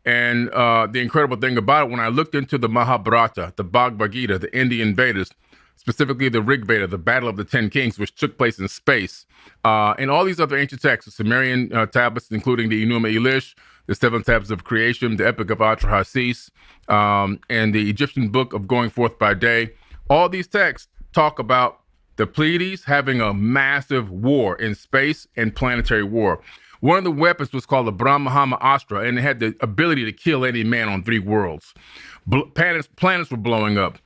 And the incredible thing about it, when I looked into the Mahabharata, the Bhagavad Gita, the Indian Vedas, specifically the Rig Veda, the Battle of the Ten Kings, which took place in space, and all these other ancient texts, the Sumerian tablets, including the Enuma Elish, the Seven Tablets of Creation, the Epic of Atrahasis, and the Egyptian Book of Going Forth by Day, all these texts talk about the Pleiades having a massive war in space and planetary war. One of the weapons was called the Brahmahama Astra, and it had the ability to kill any man on 3 worlds. Planets were blowing up,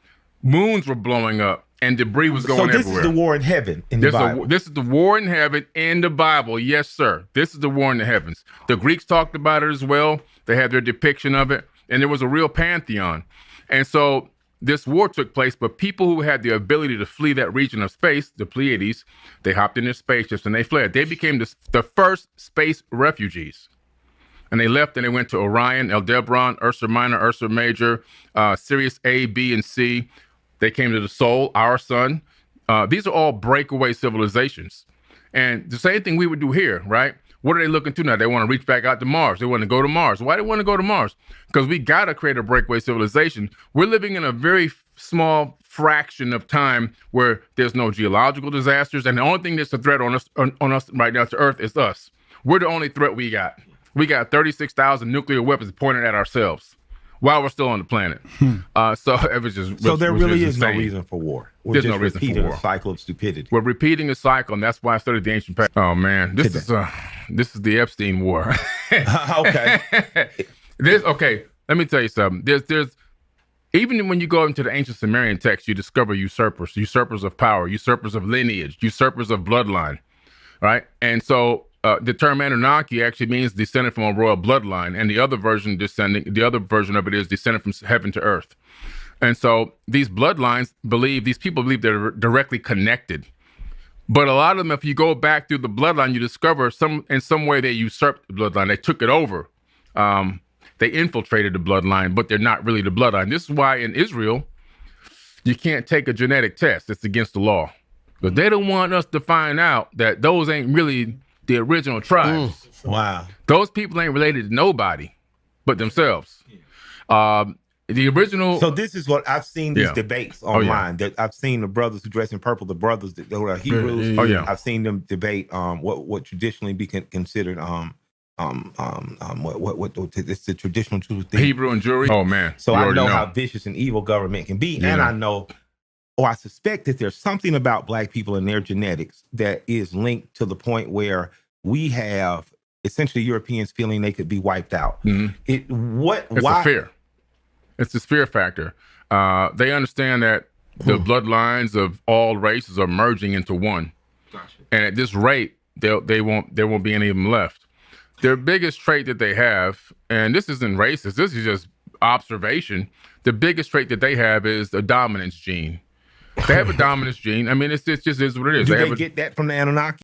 moons were blowing up, and debris was going everywhere. So this is the war in heaven in the Bible. This is the war in heaven in the Bible. Yes, sir. This is the war in the heavens. The Greeks talked about it as well. They had their depiction of it, and there was a real pantheon. And so this war took place, but people who had the ability to flee that region of space, the Pleiades, they hopped in their spaceships and they fled. They became the first space refugees. And they left and they went to Orion, Aldebaran, Ursa Minor, Ursa Major, Sirius A, B, and C. They came to the Sol, our sun. These are all breakaway civilizations. And the same thing we would do here, right? What are they looking to now? They want to reach back out to Mars. They want to go to Mars. Why do they want to go to Mars? Because we got to create a breakaway civilization. We're living in a very small fraction of time where there's no geological disasters. And the only thing that's a threat on us right now to Earth is us. We're the only threat we got. We got 36,000 nuclear weapons pointed at ourselves while we're still on the planet. So it was just so there really is no reason for war. We're There's just no reason for repeating war. a cycle of stupidity. We're repeating a cycle, and that's why I studied the ancient past. Oh man, this is the Epstein War. Okay. Okay. Let me tell you something. There's even when you go into the ancient Sumerian text, you discover usurpers of power, usurpers of lineage, usurpers of bloodline, right? And so the term Anunnaki actually means descended from a royal bloodline, and the other version of it is descended from heaven to earth. And so these bloodlines these people believe they're directly connected. But a lot of them, if you go back through the bloodline, you discover in some way they usurped the bloodline. They took it over. They infiltrated the bloodline, but they're not really the bloodline. This is why in Israel, you can't take a genetic test. It's against the law. But they don't want us to find out that those ain't really the original tribes. Wow. Those people ain't related to nobody but themselves. The original. So this is what I've seen these debates online. That I've seen the brothers who dress in purple, the brothers that are Hebrews. I've seen them debate what traditionally be considered what it's the traditional truth thing. Hebrew and Jewry. Oh man. So I know how vicious and evil government can be, and I know, or I suspect that there's something about Black people and their genetics that is linked to the point where we have essentially Europeans feeling they could be wiped out. Mm-hmm. It's a fear. It's this fear factor. They understand that the bloodlines of all races are merging into one. Gotcha. And at this rate, there won't be any of them left. Their biggest trait that they have, and this isn't racist, this is just observation. The biggest trait that they have is the dominance gene. They have a dominance gene. I mean, it just is what it is. Do they get that from the Anunnaki?